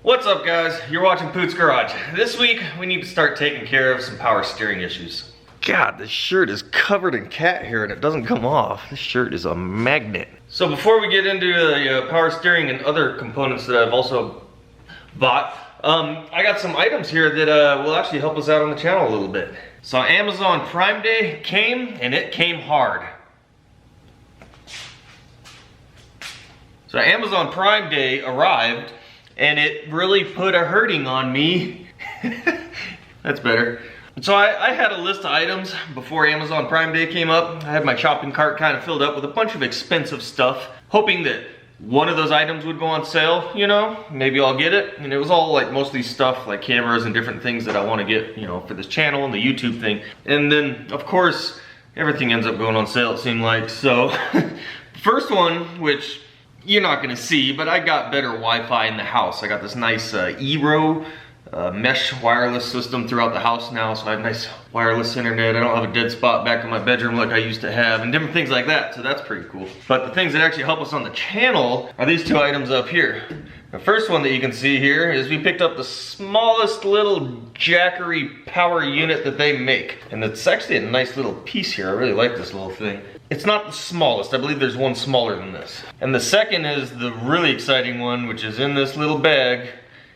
What's up guys? You're watching Poot's Garage. This week we need to start taking care of some power steering issues. God, this shirt is covered in cat hair and it doesn't come off. This shirt is a magnet. So before we get into the power steering and other components that I've also bought, I got some items here that will actually help us out on the channel a little bit. So Amazon Prime Day came and it came hard. So Amazon Prime Day arrived and it really put a hurting on me. That's better. So I had a list of items before Amazon Prime Day came up. I had my shopping cart kind of filled up with a bunch of expensive stuff, hoping that one of those items would go on sale, you know, maybe I'll get it. And it was all like mostly stuff like cameras and different things that I want to get, you know, for this channel and the YouTube thing. And then of course, everything ends up going on sale, it seemed like. So the first one, which you're not gonna see, but I got better Wi-Fi in the house. I got this nice Eero mesh wireless system throughout the house now, so I have nice wireless internet. I don't have a dead spot back in my bedroom like I used to have, and different things like that, so that's pretty cool. But the things that actually help us on the channel are these two items up here. The first one that you can see here is we picked up the smallest little Jackery power unit that they make. And it's actually a nice little piece here. I really like this little thing. It's not the smallest. I believe there's one smaller than this. And the second is the really exciting one, which is in this little bag.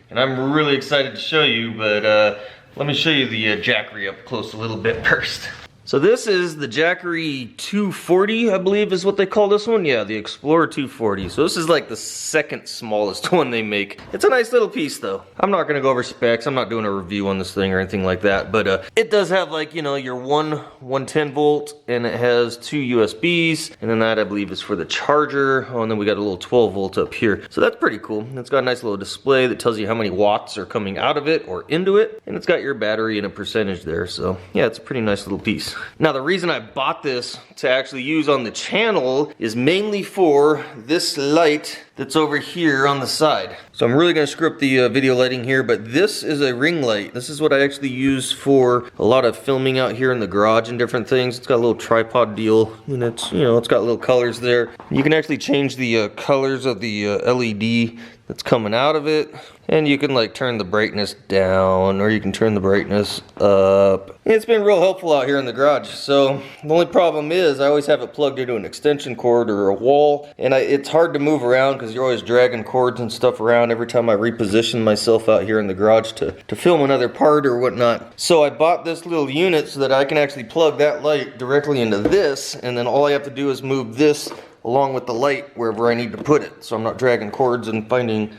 And I'm really excited to show you, but let me show you the Jackery up close a little bit first. So this is the Jackery 240, I believe is what they call this one. Yeah, the Explorer 240. So this is like the second smallest one they make. It's a nice little piece though. I'm not gonna go over specs. I'm not doing a review on this thing or anything like that, but it does have like, you know, your 110 volt, and it has two USBs, and then that I believe is for the charger. Oh, and then we got a little 12 volt up here. So that's pretty cool. It's got a nice little display that tells you how many watts are coming out of it or into it, and it's got your battery and a percentage there. So yeah, it's a pretty nice little piece. Now the reason I bought this to actually use on the channel is mainly for this light that's over here on the side. So I'm really gonna screw up the video lighting here, but this is a ring light. This is what I actually use for a lot of filming out here in the garage and different things. It's got a little tripod deal, and it's, you know, it's got little colors there. You can actually change the colors of the LED that's coming out of it, and you can like turn the brightness down, or you can turn the brightness up. It's been real helpful out here in the garage. So the only problem is I always have it plugged into an extension cord or a wall, and it's hard to move around because you're always dragging cords and stuff around every time I reposition myself out here in the garage to film another part or whatnot. So I bought this little unit so that I can actually plug that light directly into this, and then all I have to do is move this along with the light wherever I need to put it, so I'm not dragging cords and finding,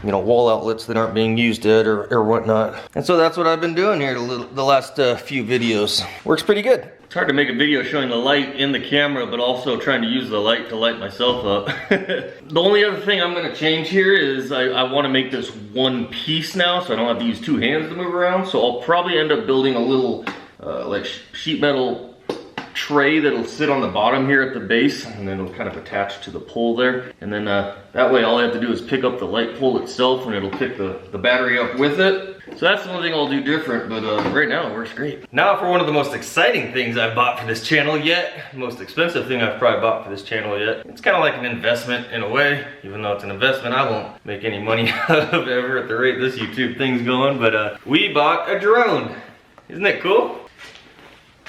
you know, wall outlets that aren't being used yet or whatnot. And so that's what I've been doing here the last few videos. Works pretty good. It's hard to make a video showing the light in the camera, but also trying to use the light to light myself up. The only other thing I'm gonna change here is I wanna make this one piece now, so I don't have to use two hands to move around. So I'll probably end up building a little like sheet metal tray that'll sit on the bottom here at the base, and then it'll kind of attach to the pole there, and then that way all I have to do is pick up the light pole itself, and it'll pick the battery up with it. So that's the only thing I'll do different, but right now it works great. Now for one of the most exciting things I've bought for this channel yet, the most expensive thing I've probably bought for this channel yet. It's kind of like an investment in a way. Even though it's an investment, I won't make any money out of it ever at the rate this YouTube thing's going, but we bought a drone. Isn't that cool?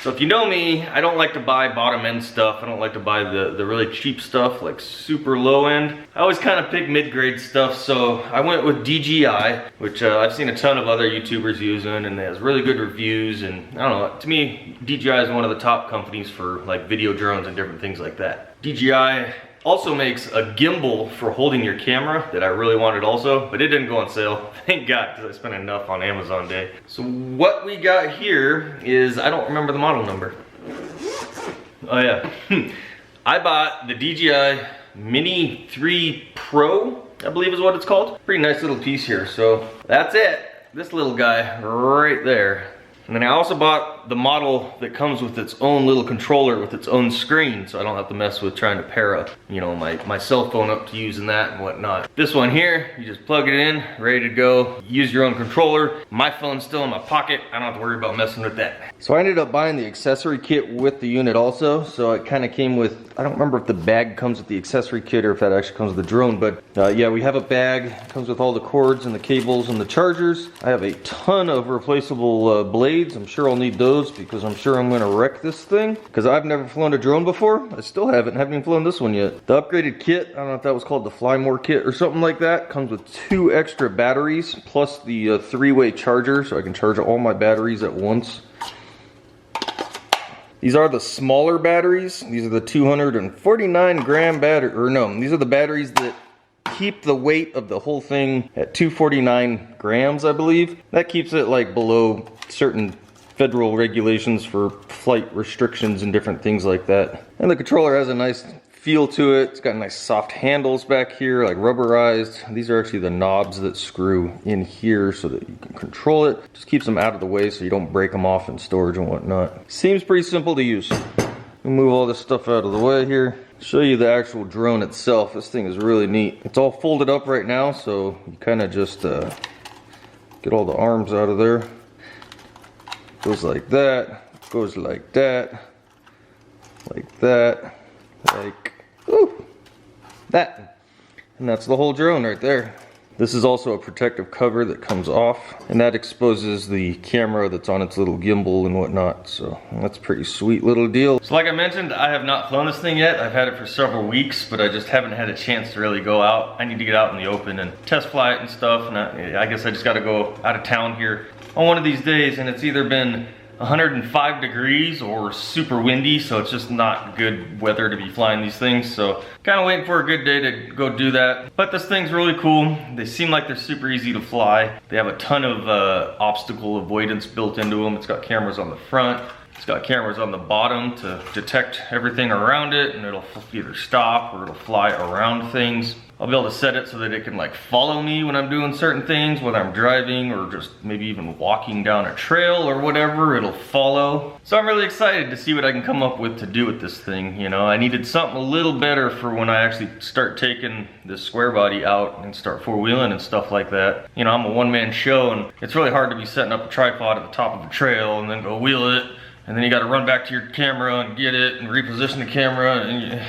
So if you know me, I don't like to buy bottom end stuff. I don't like to buy the really cheap stuff, like super low end. I always kind of pick mid-grade stuff, so I went with DJI, which I've seen a ton of other YouTubers using, and it has really good reviews, and I don't know, to me, DJI is one of the top companies for like video drones and different things like that. DJI also makes a gimbal for holding your camera that I really wanted also, but it didn't go on sale. Thank God, because I spent enough on Amazon Day. So what we got here is, I don't remember the model number. Oh yeah. I bought the DJI Mini 3 Pro, I believe is what it's called. Pretty nice little piece here. So that's it. This little guy right there. And then I also bought the model that comes with its own little controller with its own screen, so I don't have to mess with trying to pair up, you know, my cell phone up to using that and whatnot. This one here, you just plug it in, ready to go. Use your own controller. My phone's still in my pocket. I don't have to worry about messing with that. So I ended up buying the accessory kit with the unit also. So it kind of came with, I don't remember if the bag comes with the accessory kit or if that actually comes with the drone, but yeah, we have a bag. It comes with all the cords and the cables and the chargers. I have a ton of replaceable blades. I'm sure I'll need those because I'm sure I'm gonna wreck this thing because I've never flown a drone before. I still haven't even flown this one yet. The upgraded kit, I don't know if that was called the Fly More kit or something like that, comes with 2 extra batteries plus the 3-way charger so I can charge all my batteries at once. These are the smaller batteries. These are the 249 gram battery, or no, these are the batteries that keep the weight of the whole thing at 249 grams, I believe. That keeps it like below certain federal regulations for flight restrictions and different things like that. And the controller has a nice feel to it. It's got nice soft handles back here, like rubberized. These are actually the knobs that screw in here so that you can control it. Just keeps them out of the way so you don't break them off in storage and whatnot. Seems pretty simple to use. We'll move all this stuff out of the way here. Show you the actual drone itself. This thing is really neat. It's all folded up right now, so you kind of just get all the arms out of there. Goes like that, goes like that, like that, like that. And that's the whole drone right there. This is also a protective cover that comes off, and that exposes the camera that's on its little gimbal and whatnot. So that's a pretty sweet little deal. So like I mentioned, I have not flown this thing yet. I've had it for several weeks, but I just haven't had a chance to really go out. I need to get out in the open and test fly it and stuff. And I guess I just got to go out of town here on one of these days, and it's either been 105 degrees or super windy, so it's just not good weather to be flying these things. So kind of waiting for a good day to go do that. But this thing's really cool. They seem like they're super easy to fly. They have a ton of obstacle avoidance built into them. It's got cameras on the front. It's got cameras on the bottom to detect everything around it, and it'll either stop or it'll fly around things. I'll be able to set it so that it can like follow me when I'm doing certain things, whether I'm driving or just maybe even walking down a trail or whatever, it'll follow. So I'm really excited to see what I can come up with to do with this thing. You know, I needed something a little better for when I actually start taking this square body out and start four-wheeling and stuff like that. You know, I'm a one-man show, and it's really hard to be setting up a tripod at the top of a trail and then go wheel it, and then you got to run back to your camera and get it and reposition the camera, and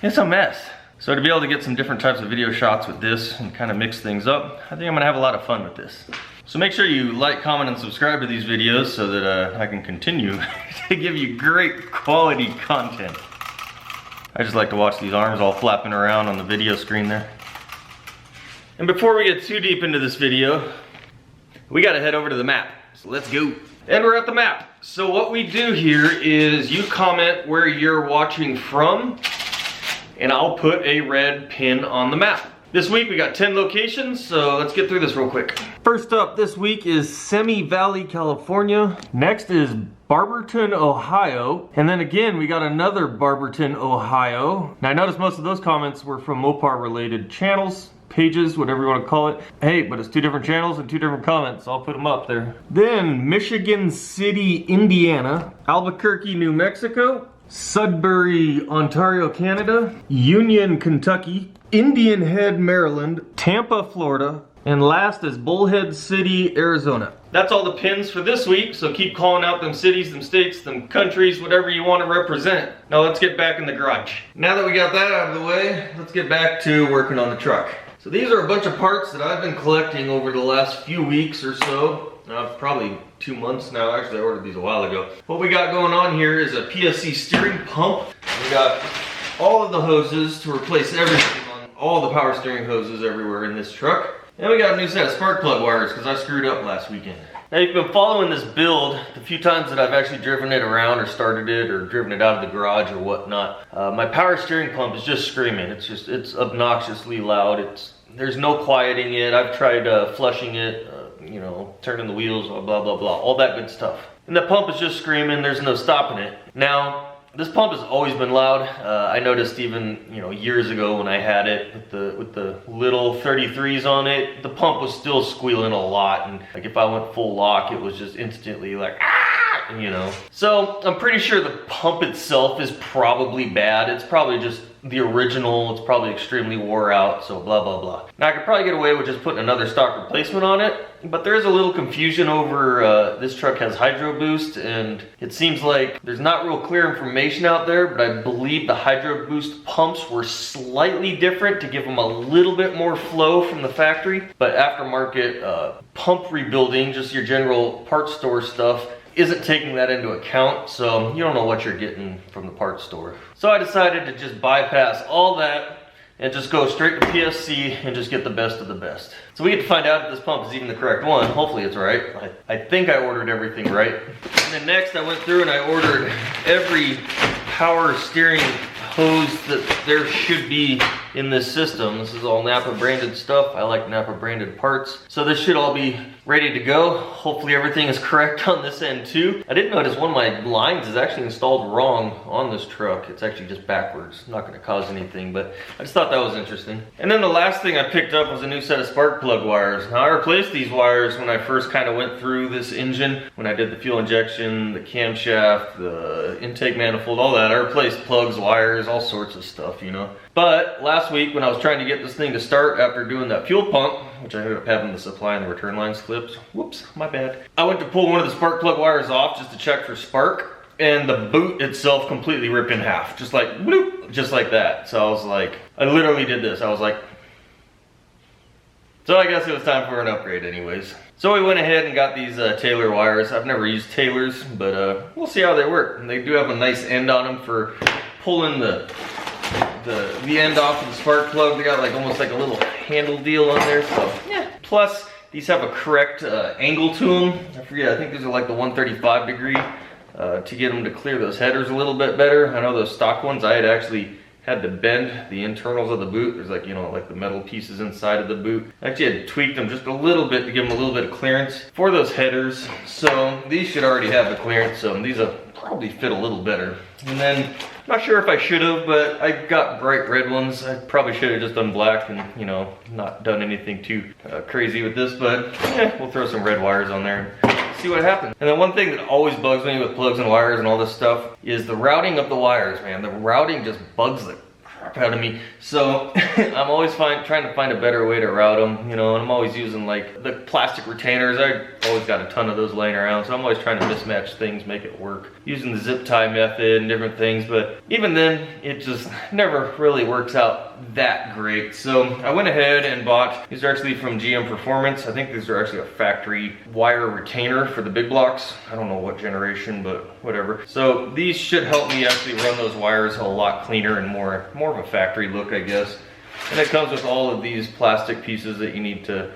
it's a mess. So to be able to get some different types of video shots with this and kind of mix things up, I think I'm gonna have a lot of fun with this. So make sure you like, comment, and subscribe to these videos so that I can continue to give you great quality content. I just like to watch these arms all flapping around on the video screen there. And before we get too deep into this video, we gotta head over to the map. So let's go. And we're at the map. So what we do here is you comment where you're watching from, and I'll put a red pin on the map. This week we got 10 locations, so let's get through this real quick. First up this week is Semi Valley, California. Next is Barberton, Ohio. And then again, we got another Barberton, Ohio. Now I noticed most of those comments were from Mopar related channels, pages, whatever you want to call it. Hey, but it's 2 different channels and 2 different comments. I'll put them up there. Then Michigan City, Indiana. Albuquerque, New Mexico. Sudbury, Ontario, Canada, Union, Kentucky, Indian Head, Maryland, Tampa, Florida, and last is Bullhead City, Arizona. That's all the pins for this week, so keep calling out them cities, them states, them countries, whatever you want to represent. Now let's get back in the garage. Now that we got that out of the way, let's get back to working on the truck. So these are a bunch of parts that I've been collecting over the last few weeks or so. Probably 2 months now. Actually, I ordered these a while ago. What we got going on here is a PSC steering pump. We got all of the hoses to replace everything on all the power steering hoses everywhere in this truck. And we got a new set of spark plug wires because I screwed up last weekend. Now you've been following this build the few times that I've actually driven it around or started it or driven it out of the garage or whatnot. My power steering pump is just screaming. It's obnoxiously loud. There's no quieting it. I've tried flushing it, you know, turning the wheels, blah, blah, blah, all that good stuff. And the pump is just screaming, there's no stopping it. Now, this pump has always been loud. I noticed even, you know, years ago when I had it with the little 33s on it, the pump was still squealing a lot, and like if I went full lock, it was just instantly like, ah, you know. So I'm pretty sure the pump itself is probably bad. It's probably just the original, it's probably extremely wore out, so blah blah blah. Now I could probably get away with just putting another stock replacement on it, but there is a little confusion over this truck has hydro boost, and it seems like there's not real clear information out there, but I believe the hydro boost pumps were slightly different to give them a little bit more flow from the factory, but aftermarket pump rebuilding, just your general parts store stuff, isn't taking that into account, so you don't know what you're getting from the parts store. So I decided to just bypass all that and just go straight to PSC and just get the best of the best. So we get to find out if this pump is even the correct one. Hopefully it's right. I think I ordered everything right. And then next I went through and I ordered every power steering hose that there should be in this system. This is all Napa branded stuff. I like Napa branded parts. So this should all be ready to go. Hopefully everything is correct on this end too. I did notice one of my lines is actually installed wrong on this truck. It's actually just backwards. Not gonna cause anything, but I just thought that was interesting. And then the last thing I picked up was a new set of spark plug wires. Now I replaced these wires when I first kind of went through this engine, when I did the fuel injection, the camshaft, the intake manifold, all that. I replaced plugs, wires, all sorts of stuff, you know. But last week when I was trying to get this thing to start after doing that fuel pump, which I ended up having the supply and the return lines clipped, whoops, my bad. I went to pull one of the spark plug wires off just to check for spark, and the boot itself completely ripped in half, just like bloop, just like that. So I was like, I literally did this. I was like, so I guess it was time for an upgrade anyways. So we went ahead and got these Taylor wires. I've never used Taylors, but we'll see how they work. And they do have a nice end on them for pulling the end off of the spark plug. They got like almost like a little handle deal on there, so yeah. Plus these have a correct angle to them. I forget, I think these are like the 135 degree to get them to clear those headers a little bit better. I know those stock ones, I had actually had to bend the internals of the boot. There's like, you know, like the metal pieces inside of the boot. I actually had tweaked them just a little bit to give them a little bit of clearance for those headers. So these should already have the clearance, so these will probably fit a little better. And then, I'm not sure if I should have, but I got bright red ones. I probably should have just done black and, you know, not done anything too crazy with this, but yeah, we'll throw some red wires on there. See what happens. And then one thing that always bugs me with plugs and wires and all this stuff is the routing of the wires, man. The routing just bugs the crap out of me. So I'm always trying to find a better way to route them, you know, and I'm always using like the plastic retainers. I always got a ton of those laying around, so I'm always trying to mismatch things, make it work. Using the zip tie method and different things, but even then, it just never really works out that great. So I went ahead and bought, these are actually from GM Performance. I think these are actually a factory wire retainer for the big blocks. I don't know what generation, but whatever. So these should help me actually run those wires a lot cleaner and more of a factory look, I guess. And it comes with all of these plastic pieces that you need to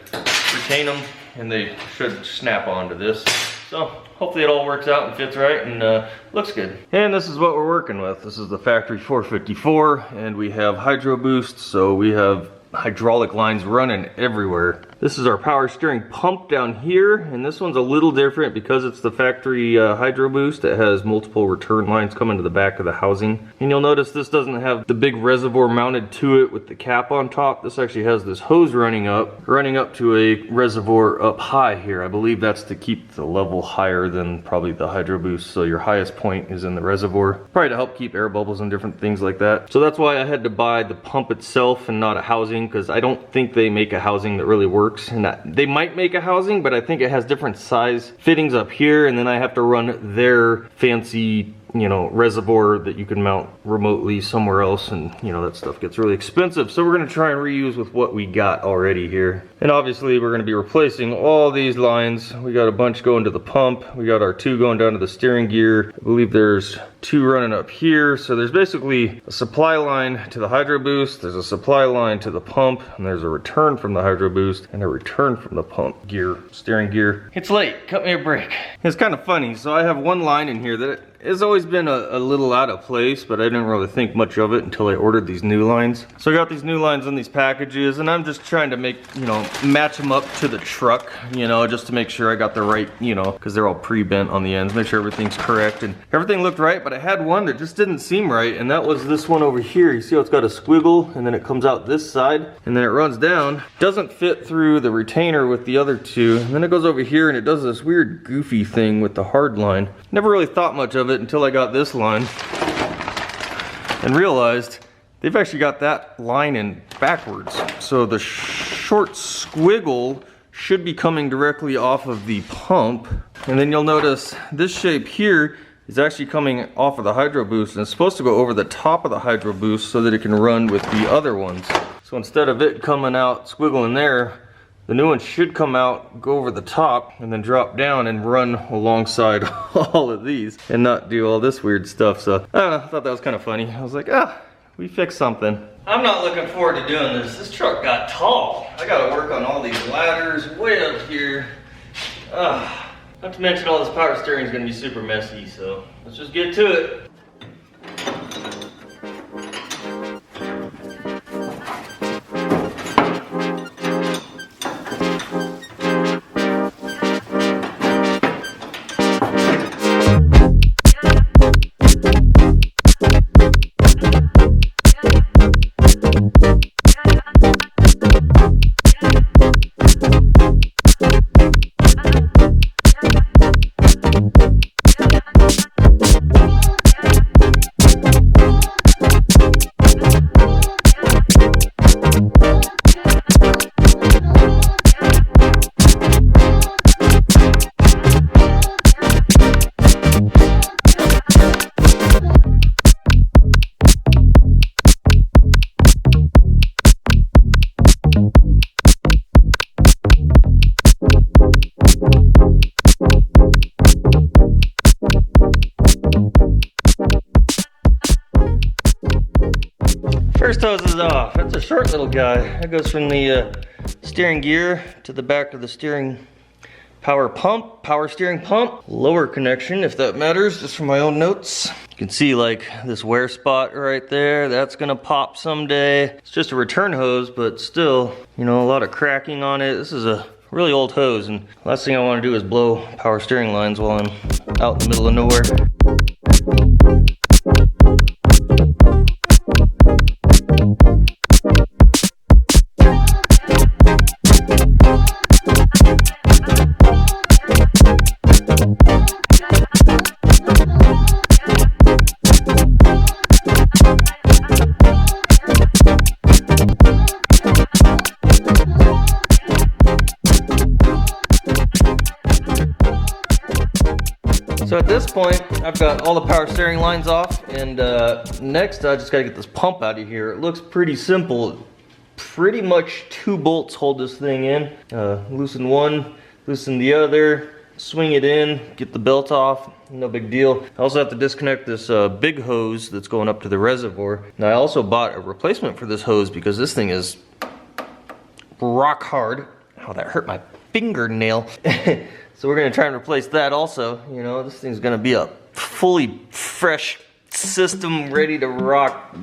retain them, and they should snap onto this. So hopefully it all works out and fits right and looks good. And this is what we're working with. This is the factory 454, and we have hydro boost, so we have hydraulic lines running everywhere. This is our power steering pump down here, and this one's a little different because it's the factory hydro boost. It has multiple return lines coming to the back of the housing. And you'll notice this doesn't have the big reservoir mounted to it with the cap on top. This actually has this hose running up to a reservoir up high here. I believe that's to keep the level higher than probably the hydro boost, so your highest point is in the reservoir. Probably to help keep air bubbles and different things like that. So that's why I had to buy the pump itself and not a housing, because I don't think they make a housing that really works. And they might make a housing, but I think it has different size fittings up here, and then I have to run their fancy, you know, reservoir that you can mount remotely somewhere else, and you know, that stuff gets really expensive. So we're gonna try and reuse with what we got already here. And obviously we're gonna be replacing all these lines. We got a bunch going to the pump. We got our 2 going down to the steering gear. I believe there's 2 running up here. So there's basically a supply line to the hydro boost, there's a supply line to the pump, and there's a return from the hydro boost and a return from the pump gear, steering gear. It's late, cut me a break. It's kind of funny. So I have one line in here that it's always been a little out of place, but I didn't really think much of it until I ordered these new lines. So I got these new lines in these packages, and I'm just trying to make, you know, match them up to the truck, you know, just to make sure I got the right, you know, because they're all pre-bent on the ends, make sure everything's correct. And everything looked right, but I had one that just didn't seem right, and that was this one over here. You see how it's got a squiggle, and then it comes out this side, and then it runs down. Doesn't fit through the retainer with the other two, and then it goes over here and it does this weird goofy thing with the hard line. Never really thought much of it until I got this line and realized they've actually got that line in backwards. So the short squiggle should be coming directly off of the pump. And then you'll notice this shape here is actually coming off of the hydro boost, and it's supposed to go over the top of the hydro boost so that it can run with the other ones. So instead of it coming out squiggling there, the new one should come out, go over the top, and then drop down and run alongside all of these and not do all this weird stuff. So I don't know, I thought that was kind of funny. I was like, we fixed something. I'm not looking forward to doing this. This truck got tall. I gotta work on all these ladders way up here. Not to mention all this power steering is gonna be super messy, so let's just get to it. First hose is off. It's a short little guy. It goes from the steering gear to the back of the steering power steering pump. Lower connection, if that matters, just for my own notes. You can see like this wear spot right there. That's gonna pop someday. It's just a return hose, but still, you know, a lot of cracking on it. This is a really old hose, and last thing I want to do is blow power steering lines while I'm out in the middle of nowhere. So at this point, I've got all the power steering lines off, and next I just gotta get this pump out of here. It looks pretty simple. Pretty much 2 bolts hold this thing in. Loosen one, loosen the other, swing it in, get the belt off, no big deal. I also have to disconnect this big hose that's going up to the reservoir. Now I also bought a replacement for this hose because this thing is rock hard. Oh, that hurt my fingernail. So we're gonna try and replace that also. You know, this thing's gonna be a fully fresh system ready to rock.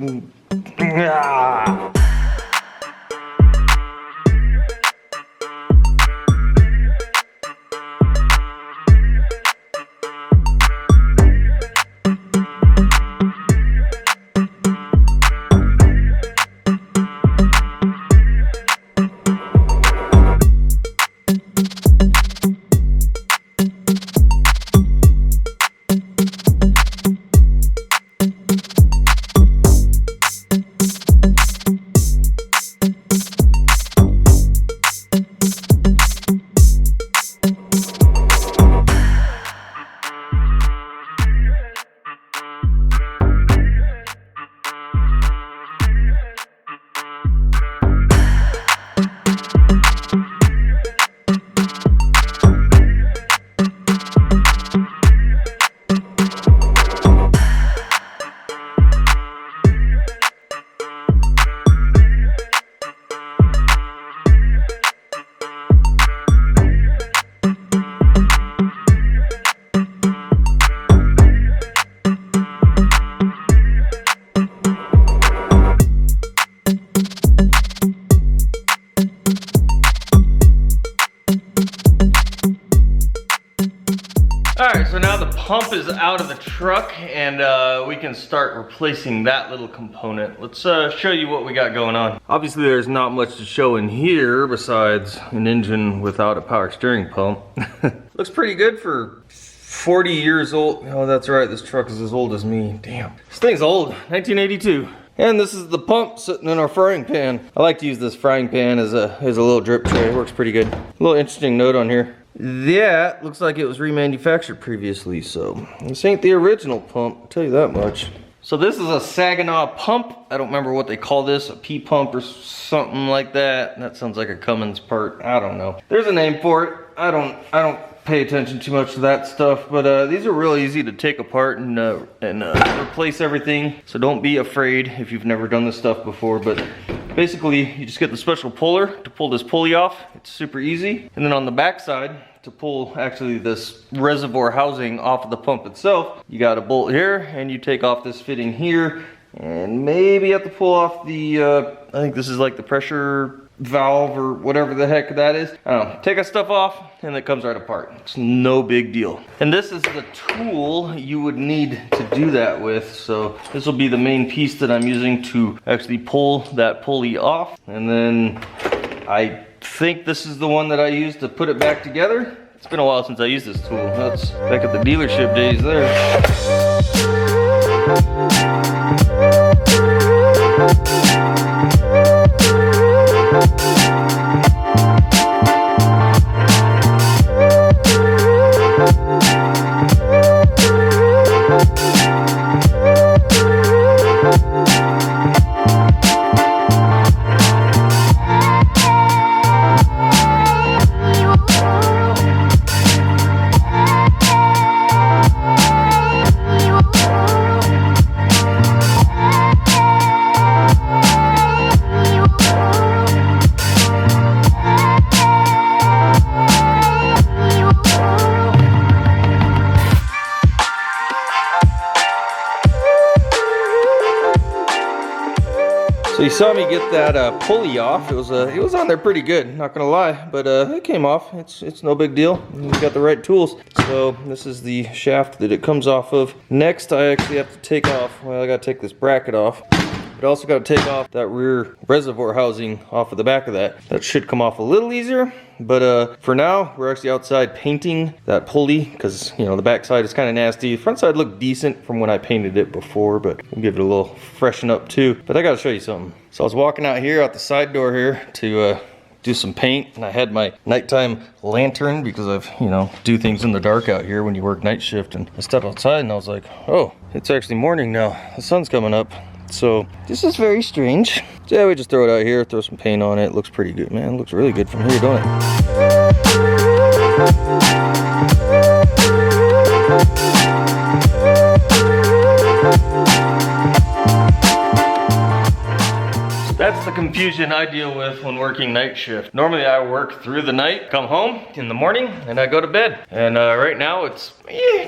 pump is out of the truck, and we can start replacing that little component. Let's show you what we got going on. Obviously there's not much to show in here besides an engine without a power steering pump. Looks pretty good for 40 years old. Oh, that's right, this truck is as old as me. Damn, this thing's old, 1982. And this is the pump sitting in our frying pan. I like to use this frying pan as a little drip tray. It works pretty good. A little interesting note on here. That looks like it was remanufactured previously, so this ain't the original pump, I'll tell you that much. So this is a Saginaw pump. I don't remember what they call this, a P pump or something like that. That sounds like a Cummins part, I don't know. There's a name for it. I don't pay attention too much to that stuff, but these are real easy to take apart and replace everything. So don't be afraid if you've never done this stuff before, but basically you just get the special puller to pull this pulley off. It's super easy. And then on the back side, to pull actually this reservoir housing off of the pump itself, you got a bolt here and you take off this fitting here, and maybe you have to pull off the I think this is like the pressure valve or whatever the heck that is. I don't know. Take that stuff off and it comes right apart. It's no big deal. And this is the tool you would need to do that with. So this will be the main piece that I'm using to actually pull that pulley off. And then I think this is the one that I used to put it back together. It's been a while since I used this tool. That's back at the dealership days there. So you saw me get that pulley off. It was on there pretty good, not gonna lie, but it came off. It's no big deal. We got the right tools. So this is the shaft that it comes off of. Next, I actually have to take off. Well, I gotta take this bracket off. But I also got to take off that rear reservoir housing off of the back of that. That should come off a little easier, but for now, we're actually outside painting that pulley because, you know, the back side is kind of nasty. The front side looked decent from when I painted it before, but we'll give it a little freshen up too. But I got to show you something. So I was walking out here, out the side door here to do some paint, and I had my nighttime lantern because I've, you know, do things in the dark out here when you work night shift, and I stepped outside and I was like, oh, it's actually morning now. The sun's coming up. So this is very strange. So yeah, we just throw it out here, throw some paint on it. It looks pretty good, man. It looks really good from here, don't it? That's the confusion I deal with when working night shift. Normally I work through the night, come home in the morning, and I go to bed. And right now it's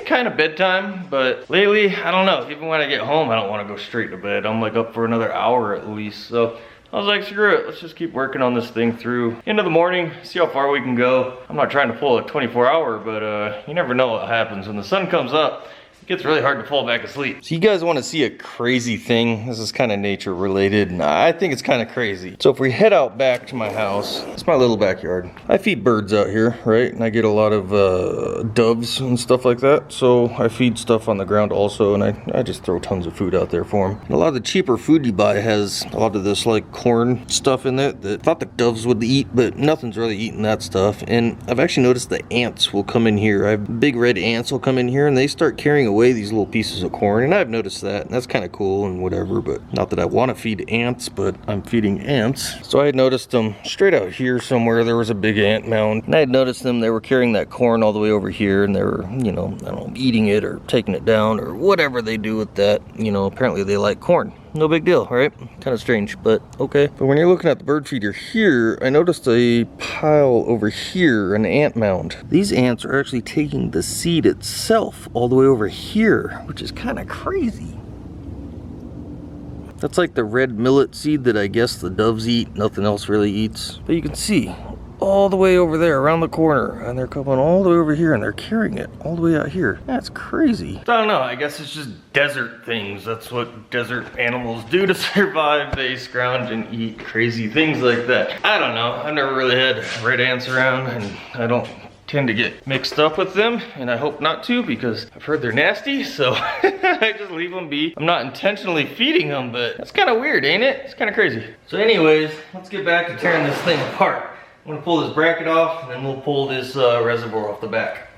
kind of bedtime, but lately, I don't know. Even when I get home, I don't want to go straight to bed. I'm like up for another hour at least. So I was like, screw it, let's just keep working on this thing through into the morning, see how far we can go. I'm not trying to pull a 24-hour, but you never know what happens. When the sun comes up, it gets really hard to fall back asleep. So you guys want to see a crazy thing? This is kind of nature related, and I think it's kind of crazy. So if we head out back to my house, it's my little backyard. I feed birds out here, right? And I get a lot of doves and stuff like that. So I feed stuff on the ground also, and I just throw tons of food out there for them. And a lot of the cheaper food you buy has a lot of this like corn stuff in it that I thought the doves would eat, but nothing's really eating that stuff. And I've actually noticed the ants will come in here. I have big red ants will come in here and they start carrying away these little pieces of corn, and I've noticed that, and that's kind of cool and whatever, but not that I want to feed ants, but I'm feeding ants. So I had noticed them straight out here somewhere. There was a big ant mound, and I had noticed them. They were carrying that corn all the way over here, and they were, you know, I don't know, eating it or taking it down or whatever they do with that. You know, apparently they like corn. No big deal, right? Kind of strange, but okay. But when you're looking at the bird feeder here, I noticed a pile over here, an ant mound. These ants are actually taking the seed itself all the way over here, which is kind of crazy. That's like the red millet seed that I guess the doves eat, nothing else really eats. But you can see, all the way over there around the corner, and they're coming all the way over here, and they're carrying it all the way out here. That's crazy. I don't know, I guess it's just desert things. That's what desert animals do to survive. They scrounge and eat crazy things like that. I don't know, I've never really had red ants around, and I don't tend to get mixed up with them, and I hope not to, because I've heard they're nasty, so I just leave them be. I'm not intentionally feeding them, but that's kind of weird, ain't it? It's kind of crazy. So anyways, let's get back to tearing this thing apart. I'm gonna pull this bracket off, and then we'll pull this reservoir off the back.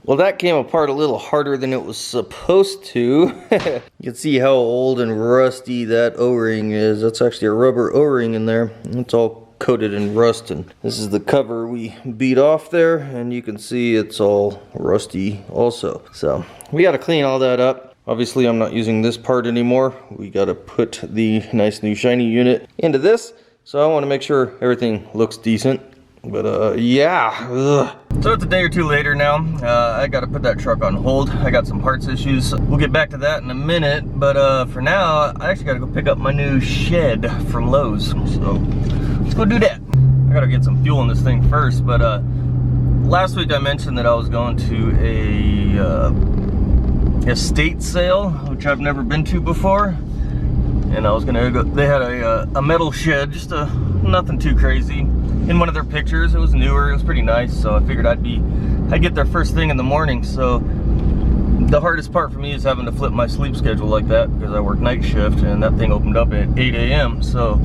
Well, that came apart a little harder than it was supposed to. You can see how old and rusty that O-ring is. That's actually a rubber O-ring in there. It's all coated in rust, and this is the cover we beat off there, and you can see it's all rusty also. So we got to clean all that up. Obviously, I'm not using this part anymore. We got to put the nice new shiny unit into this, so I want to make sure everything looks decent. But yeah. Ugh. So it's a day or two later now. I gotta put that truck on hold. I got some parts issues. We'll get back to that in a minute, but for now, I actually gotta go pick up my new shed from Lowe's. So let's go do that. I gotta get some fuel in this thing first, but last week I mentioned that I was going to a estate sale, which I've never been to before. And I was gonna go, they had a metal shed, just nothing too crazy. In one of their pictures, it was newer, it was pretty nice, so I figured I'd get there first thing in the morning. So the hardest part for me is having to flip my sleep schedule like that, because I work night shift, and that thing opened up at 8 a.m. So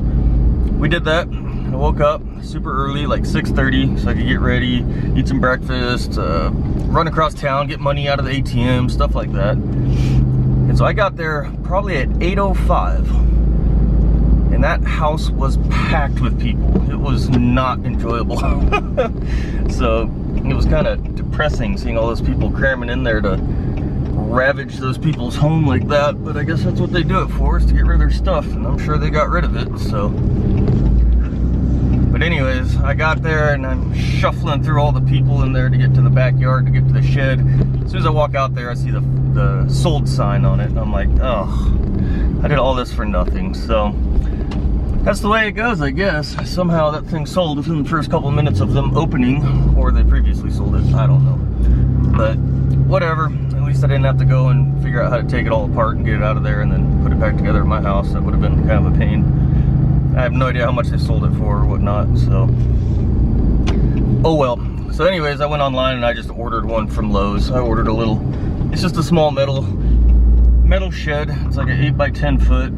we did that. I woke up super early, like 6:30, so I could get ready, eat some breakfast, run across town, get money out of the ATM, stuff like that. And so I got there probably at 8:05. And that house was packed with people. It was not enjoyable. So it was kind of depressing seeing all those people cramming in there to ravage those people's home like that. But I guess that's what they do it for, is to get rid of their stuff. And I'm sure they got rid of it, so. But anyways, I got there and I'm shuffling through all the people in there to get to the backyard, to get to the shed. As soon as I walk out there, I see the sold sign on it. And I'm like, oh, I did all this for nothing. So that's the way it goes, I guess. Somehow that thing sold within the first couple of minutes of them opening, or they previously sold it, I don't know. But whatever, at least I didn't have to go and figure out how to take it all apart and get it out of there and then put it back together at my house. That would have been kind of a pain. I have no idea how much they sold it for or whatnot, so. Oh well. So anyways, I went online and I just ordered one from Lowe's. I ordered a little, it's just a small metal shed. It's like an 8x10 foot.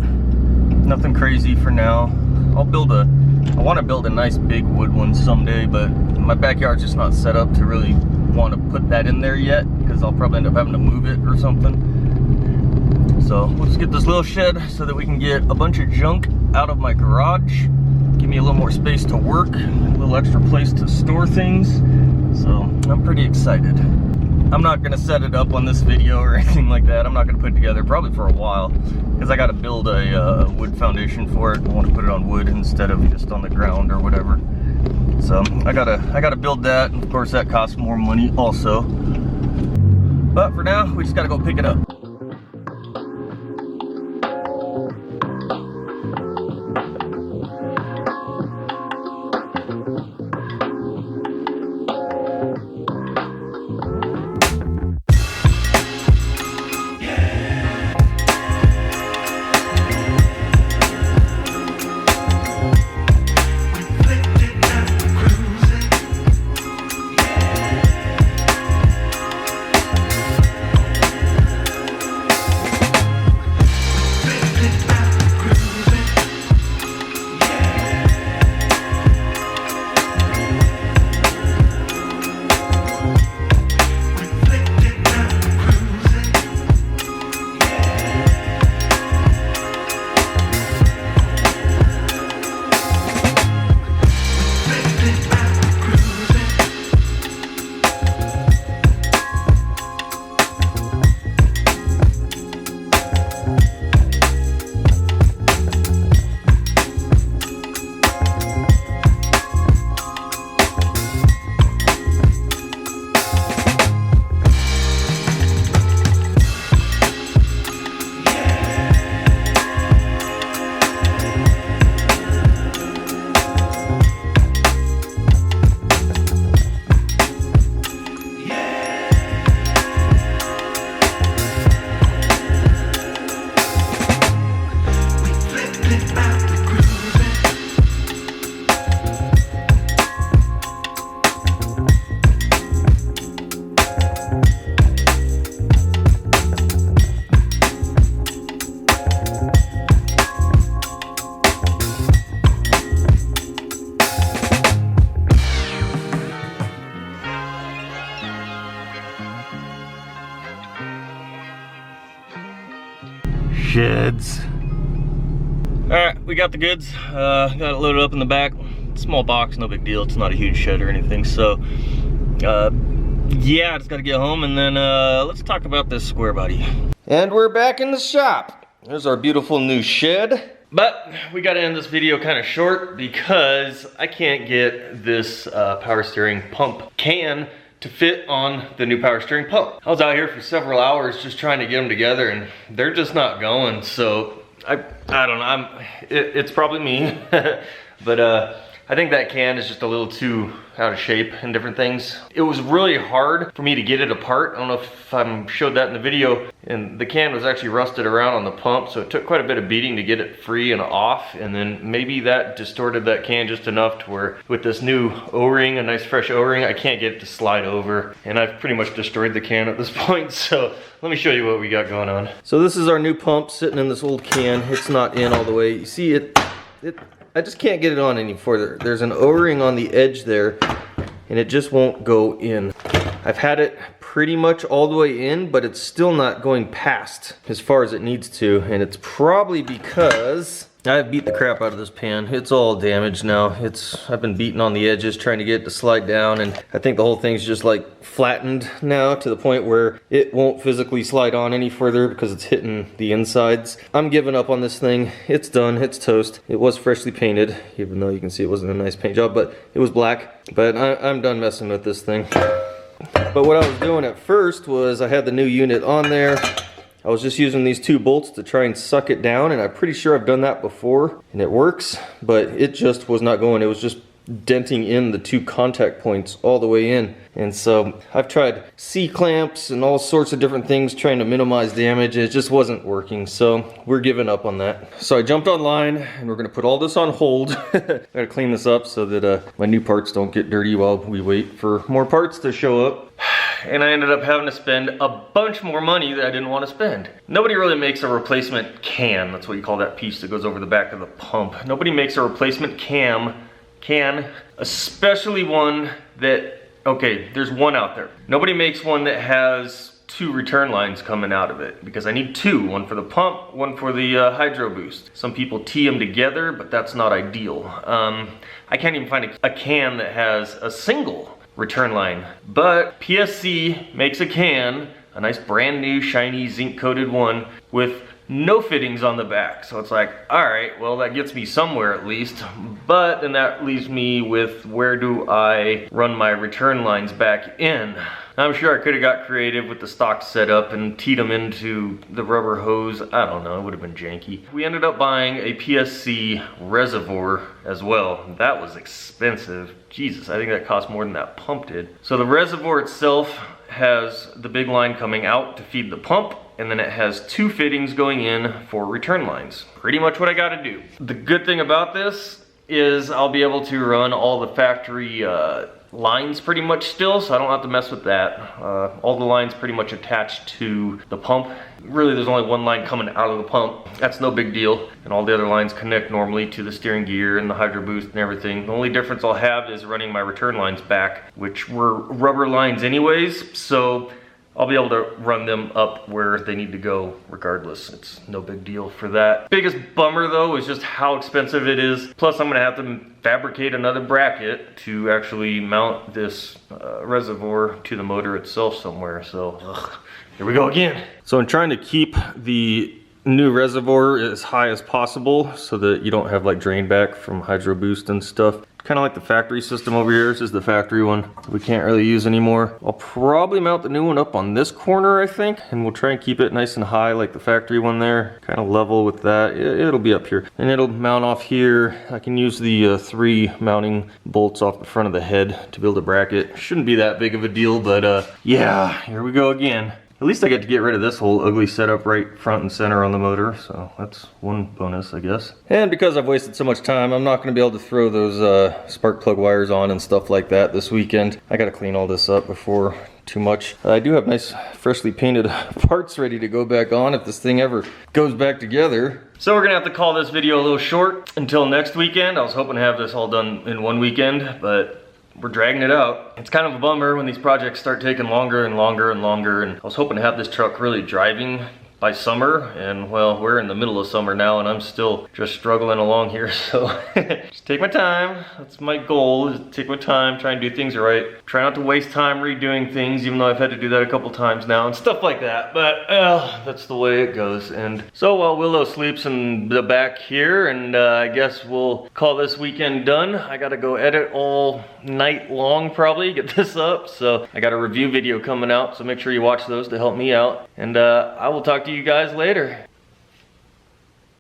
Nothing crazy for now. I want to build a nice big wood one someday, but my backyard's just not set up to really want to put that in there yet, because I'll probably end up having to move it or something. So let's get this little shed so that we can get a bunch of junk out of my garage, give me a little more space to work, a little extra place to store things. So I'm pretty excited. I'm not gonna set it up on this video or anything like that. I'm not gonna put it together probably for a while, because I gotta build a wood foundation for it. I want to put it on wood instead of just on the ground or whatever. So I gotta build that, and of course that costs more money also. But for now, we just gotta go pick it up. sheds. Alright, we got the goods. Got it loaded up in the back. Small box, no big deal. It's not a huge shed or anything. So, yeah, I just gotta get home and then let's talk about this square body. And we're back in the shop. There's our beautiful new shed. But we gotta end this video kind of short because I can't get this power steering pump can to fit on the new power steering pump. I was out here for several hours just trying to get them together and they're just not going. So I don't know, it's probably me. But I think that can is just a little too out of shape and different things. It was really hard for me to get it apart. I don't know if I showed that in the video. And the can was actually rusted around on the pump, so it took quite a bit of beating to get it free and off. And then maybe that distorted that can just enough to where with this new O-ring, a nice fresh O-ring, I can't get it to slide over. And I've pretty much destroyed the can at this point. So let me show you what we got going on. So this is our new pump sitting in this old can. It's not in all the way. You see I just can't get it on any further. There's an O-ring on the edge there and it just won't go in. I've had it pretty much all the way in, but it's still not going past as far as it needs to. And it's probably because I've beat the crap out of this pan. It's all damaged now. I've been beating on the edges trying to get it to slide down, and I think the whole thing's just like flattened now to the point where it won't physically slide on any further because it's hitting the insides. I'm giving up on this thing. It's done, it's toast. It was freshly painted, even though you can see it wasn't a nice paint job, but it was black. But I'm done messing with this thing. But what I was doing at first was I had the new unit on there. I was just using these 2 bolts to try and suck it down, and I'm pretty sure I've done that before and it works, but it just was not going. It was just denting in the 2 contact points all the way in. And so I've tried C-clamps and all sorts of different things trying to minimize damage. It just wasn't working, so we're giving up on that. So I jumped online and we're gonna put all this on hold. Gotta clean this up so that my new parts don't get dirty while we wait for more parts to show up. And I ended up having to spend a bunch more money that I didn't want to spend. Nobody really makes a replacement can. That's what you call that piece that goes over the back of the pump. Nobody makes a replacement can, especially one that, okay, there's one out there. Nobody makes one that has 2 return lines coming out of it because I need 2, one for the pump, one for the hydro boost. Some people tee them together, but that's not ideal. I can't even find a can that has a single return line, but PSC makes a can, a nice brand new shiny zinc coated one with no fittings on the back. So it's like, all right, well that gets me somewhere at least, but then that leaves me with where do I run my return lines back in? I'm sure I could have got creative with the stock setup and teed them into the rubber hose. I don't know, it would have been janky. We ended up buying a PSC reservoir as well. That was expensive. Jesus, I think that cost more than that pump did. So the reservoir itself has the big line coming out to feed the pump, and then it has 2 fittings going in for return lines. Pretty much what I gotta do. The good thing about this is I'll be able to run all the factory lines pretty much still, so I don't have to mess with that. All the lines pretty much attached to the pump. Really, there's only one line coming out of the pump. That's no big deal. And all the other lines connect normally to the steering gear and the hydro boost and everything. The only difference I'll have is running my return lines back, which were rubber lines anyways, so I'll be able to run them up where they need to go regardless. It's no big deal for that. Biggest bummer though is just how expensive it is. Plus I'm gonna have to fabricate another bracket to actually mount this reservoir to the motor itself somewhere. So here we go again. So I'm trying to keep the new reservoir as high as possible so that you don't have like drain back from hydro boost and stuff. Kind of like the factory system over here. This is the factory one we can't really use anymore. I'll probably mount the new one up on this corner, I think, and we'll try and keep it nice and high like the factory one there. Kind of level with that. It'll be up here. And it'll mount off here. I can use the 3 mounting bolts off the front of the head to build a bracket. Shouldn't be that big of a deal, but yeah, here we go again. At least I get to get rid of this whole ugly setup right front and center on the motor, so that's one bonus, I guess. And because I've wasted so much time, I'm not going to be able to throw those spark plug wires on and stuff like that this weekend. I got to clean all this up before too much. I do have nice freshly painted parts ready to go back on if this thing ever goes back together. So we're gonna have to call this video a little short until next weekend. I was hoping to have this all done in one weekend, but we're dragging it out. It's kind of a bummer when these projects start taking longer and longer and longer, and I was hoping to have this truck really driving by summer, and well, we're in the middle of summer now and I'm still just struggling along here, so just take my time. That's my goal, is to take my time, try and do things right. Try not to waste time redoing things, even though I've had to do that a couple times now and stuff like that, but that's the way it goes. And so while Willow sleeps in the back here, and I guess we'll call this weekend done. I gotta go edit all night long probably, get this up, so I got a review video coming out, so make sure you watch those to help me out, and I will talk to you guys later.